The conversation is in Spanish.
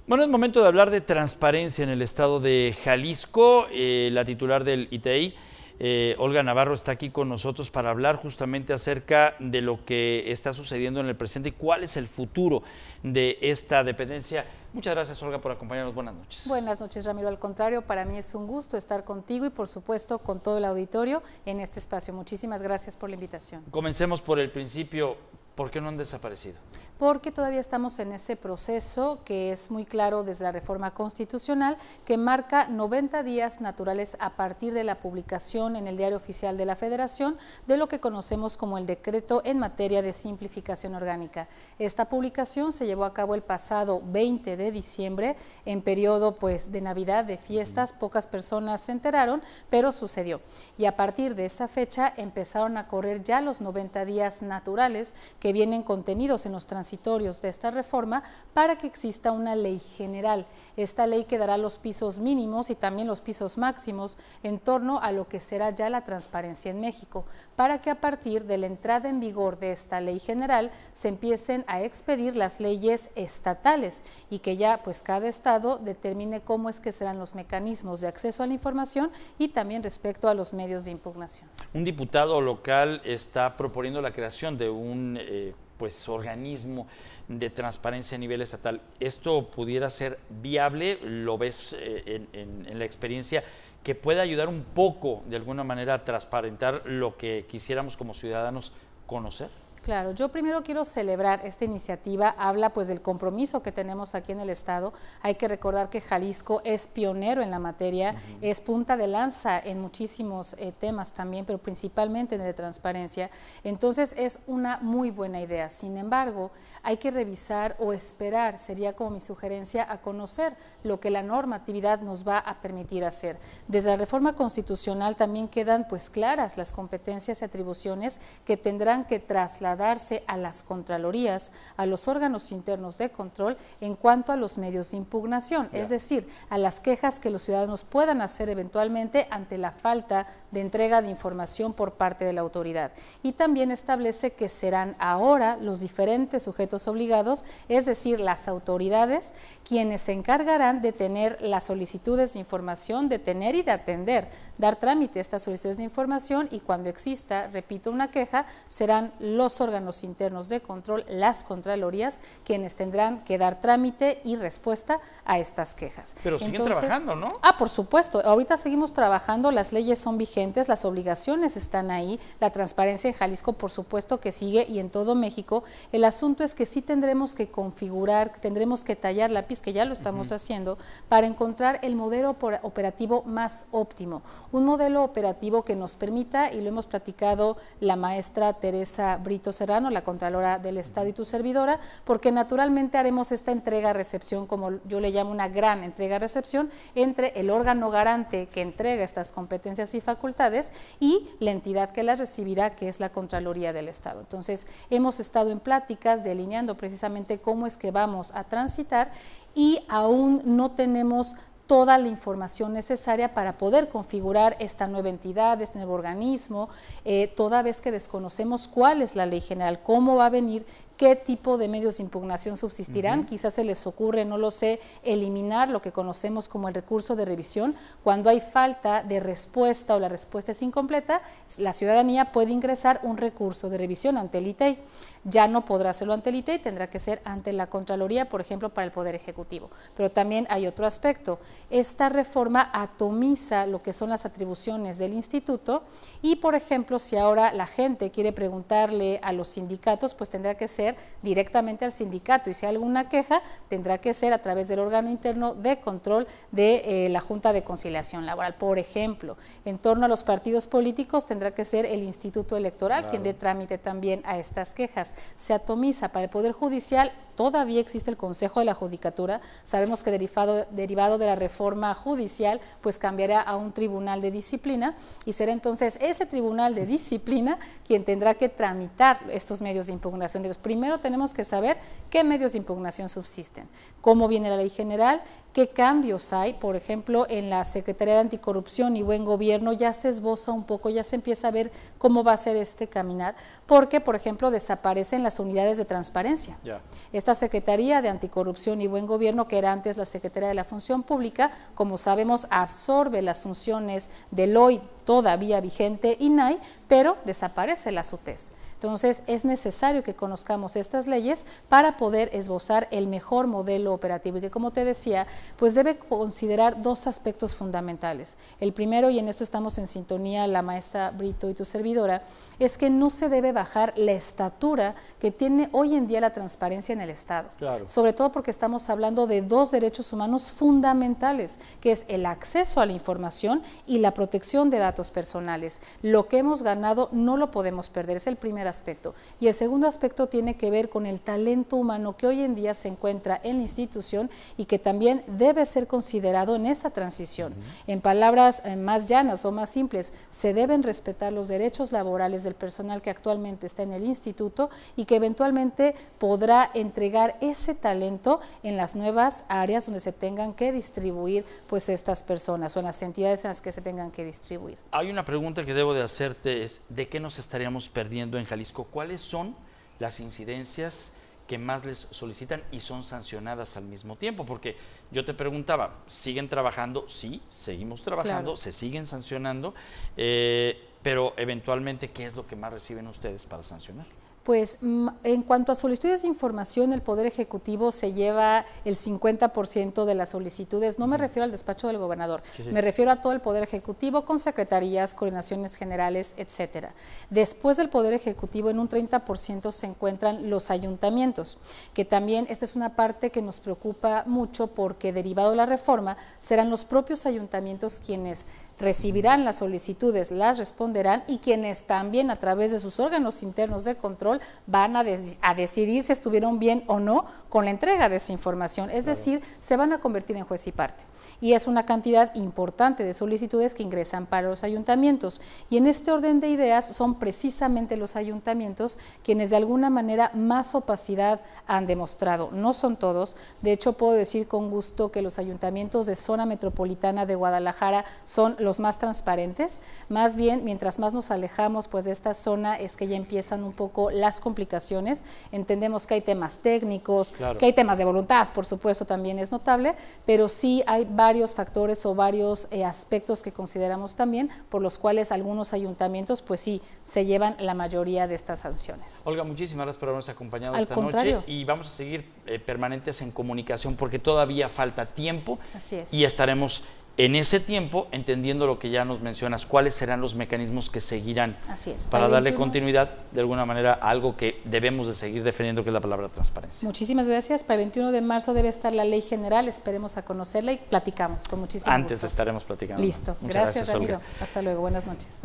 Bueno, es momento de hablar de transparencia en el estado de Jalisco. La titular del ITEI, Olga Navarro, está aquí con nosotros para hablar justamente acerca de lo que está sucediendo en el presente y cuál es el futuro de esta dependencia. Muchas gracias, Olga, por acompañarnos. Buenas noches. Buenas noches, Ramiro. Al contrario, para mí es un gusto estar contigo y, por supuesto, con todo el auditorio en este espacio. Muchísimas gracias por la invitación. Comencemos por el principio. ¿Por qué no han desaparecido? Porque todavía estamos en ese proceso que es muy claro desde la reforma constitucional, que marca 90 días naturales a partir de la publicación en el Diario Oficial de la Federación de lo que conocemos como el decreto en materia de simplificación orgánica. Esta publicación se llevó a cabo el pasado 20 de diciembre, en periodo pues de Navidad, de fiestas, pocas personas se enteraron, pero sucedió. Y a partir de esa fecha empezaron a correr ya los 90 días naturales que vienen contenidos en los transitorios de esta reforma para que exista una ley general. Esta ley que dará los pisos mínimos y también los pisos máximos en torno a lo que será ya la transparencia en México, para que a partir de la entrada en vigor de esta ley general se empiecen a expedir las leyes estatales y que ya pues cada estado determine cómo es que serán los mecanismos de acceso a la información y también respecto a los medios de impugnación. Un diputado local está proponiendo la creación de un organismo de transparencia a nivel estatal. ¿Esto pudiera ser viable? ¿Lo ves en la experiencia que pueda ayudar un poco de alguna manera a transparentar lo que quisiéramos como ciudadanos conocer? Claro, yo primero quiero celebrar esta iniciativa, habla pues del compromiso que tenemos aquí en el estado. Hay que recordar que Jalisco es pionero en la materia, es punta de lanza en muchísimos temas también, pero principalmente en el de transparencia. Entonces es una muy buena idea. Sin embargo, hay que revisar o esperar, sería como mi sugerencia, a conocer lo que la normatividad nos va a permitir hacer. Desde la reforma constitucional también quedan pues claras las competencias y atribuciones que tendrán que trasladar a las contralorías, a los órganos internos de control en cuanto a los medios de impugnación, es decir, a las quejas que los ciudadanos puedan hacer eventualmente ante la falta de entrega de información por parte de la autoridad. Y también establece que serán ahora los diferentes sujetos obligados, es decir, las autoridades, quienes se encargarán de tener las solicitudes de información, de tener y de atender, dar trámite a estas solicitudes de información, y cuando exista, repito, una queja, serán los órganos internos de control, las contralorías, quienes tendrán que dar trámite y respuesta a estas quejas. Pero siguen trabajando, ¿no? Por supuesto, ahorita seguimos trabajando, las leyes son vigentes, las obligaciones están ahí, la transparencia en Jalisco por supuesto que sigue y en todo México. El asunto es que sí tendremos que configurar, tendremos que tallar lápiz, que ya lo estamos haciendo, para encontrar el modelo operativo más óptimo, un modelo operativo que nos permita, y lo hemos platicado la maestra Teresa Brito Serrano, la Contralora del Estado, y tu servidora, porque naturalmente haremos esta entrega-recepción, como yo le llamo una gran entrega-recepción, entre el órgano garante que entrega estas competencias y facultades y la entidad que las recibirá, que es la Contraloría del Estado. Entonces, hemos estado en pláticas delineando precisamente cómo es que vamos a transitar y aún no tenemos toda la información necesaria para poder configurar esta nueva entidad, este nuevo organismo, toda vez que desconocemos cuál es la ley general, cómo va a venir, qué tipo de medios de impugnación subsistirán. Quizás se les ocurre, no lo sé, eliminar lo que conocemos como el recurso de revisión. Cuando hay falta de respuesta o la respuesta es incompleta, la ciudadanía puede ingresar un recurso de revisión ante el ITEI. Ya no podrá hacerlo ante el ITEI, tendrá que ser ante la Contraloría, por ejemplo, para el Poder Ejecutivo. Pero también hay otro aspecto. Esta reforma atomiza lo que son las atribuciones del instituto y, por ejemplo, si ahora la gente quiere preguntarle a los sindicatos, pues tendrá que ser directamente al sindicato, y si hay alguna queja tendrá que ser a través del órgano interno de control de la Junta de Conciliación Laboral. Por ejemplo, en torno a los partidos políticos tendrá que ser el Instituto Electoral quien dé trámite también a estas quejas. Se atomiza. Para el Poder Judicial todavía existe el Consejo de la Judicatura, sabemos que derivado de la reforma judicial, pues cambiará a un tribunal de disciplina y será entonces ese tribunal de disciplina quien tendrá que tramitar estos medios de impugnación. Primero tenemos que saber qué medios de impugnación subsisten, cómo viene la ley general, qué cambios hay. Por ejemplo, en la Secretaría de Anticorrupción y Buen Gobierno ya se esboza un poco, ya se empieza a ver cómo va a ser este caminar, porque, por ejemplo, desaparecen las unidades de transparencia. Esta Secretaría de Anticorrupción y Buen Gobierno, que era antes la Secretaría de la Función Pública, como sabemos, absorbe las funciones del hoy todavía vigente INAI, pero desaparece la SUTES. Entonces, es necesario que conozcamos estas leyes para poder esbozar el mejor modelo operativo y que, como te decía, pues debe considerar dos aspectos fundamentales. El primero, y en esto estamos en sintonía la maestra Brito y tu servidora, es que no se debe bajar la estatura que tiene hoy en día la transparencia en el Estado. Claro. Sobre todo porque estamos hablando de dos derechos humanos fundamentales, que es el acceso a la información y la protección de datos personales. Lo que hemos ganado no lo podemos perder, es el primer aspecto. Y el segundo aspecto tiene que ver con el talento humano que hoy en día se encuentra en la institución y que también debe ser considerado en esta transición. En palabras más llanas o más simples, se deben respetar los derechos laborales del personal que actualmente está en el instituto y que eventualmente podrá entregar ese talento en las nuevas áreas donde se tengan que distribuir pues estas personas o en las entidades en las que se tengan que distribuir. Hay una pregunta que debo de hacerte, es ¿de qué nos estaríamos perdiendo en Jalisco? ¿Cuáles son las incidencias que más les solicitan y son sancionadas al mismo tiempo? Porque yo te preguntaba, ¿siguen trabajando? Sí, seguimos trabajando, claro. Se siguen sancionando, pero eventualmente, ¿qué es lo que más reciben ustedes para sancionar? Pues en cuanto a solicitudes de información, el Poder Ejecutivo se lleva el 50% de las solicitudes. No me refiero al despacho del gobernador, me refiero a todo el Poder Ejecutivo con secretarías, coordinaciones generales, etcétera. Después del Poder Ejecutivo, en un 30% se encuentran los ayuntamientos, que también esta es una parte que nos preocupa mucho porque derivado de la reforma serán los propios ayuntamientos quienes recibirán las solicitudes, las responderán y quienes también a través de sus órganos internos de control van a decidir si estuvieron bien o no con la entrega de esa información, es decir, se van a convertir en juez y parte. Y es una cantidad importante de solicitudes que ingresan para los ayuntamientos y en este orden de ideas son precisamente los ayuntamientos quienes de alguna manera más opacidad han demostrado. No son todos, de hecho puedo decir con gusto que los ayuntamientos de zona metropolitana de Guadalajara son los más transparentes, más bien mientras más nos alejamos pues de esta zona es que ya empiezan un poco las complicaciones, entendemos que hay temas técnicos, claro. Que hay temas de voluntad, por supuesto también es notable, pero sí hay varios factores o varios aspectos que consideramos también por los cuales algunos ayuntamientos pues sí se llevan la mayoría de estas sanciones. Olga, muchísimas gracias por habernos acompañado esta noche y vamos a seguir permanentes en comunicación porque todavía falta tiempo. Así es. Y estaremos en ese tiempo, entendiendo lo que ya nos mencionas, cuáles serán los mecanismos que seguirán para darle continuidad de alguna manera a algo que debemos de seguir defendiendo, que es la palabra transparencia. Muchísimas gracias. Para el 21 de marzo debe estar la ley general, esperemos a conocerla y platicamos con muchísimo gusto. Antes estaremos platicando. Listo. Gracias, Ramiro. Olga. Hasta luego. Buenas noches.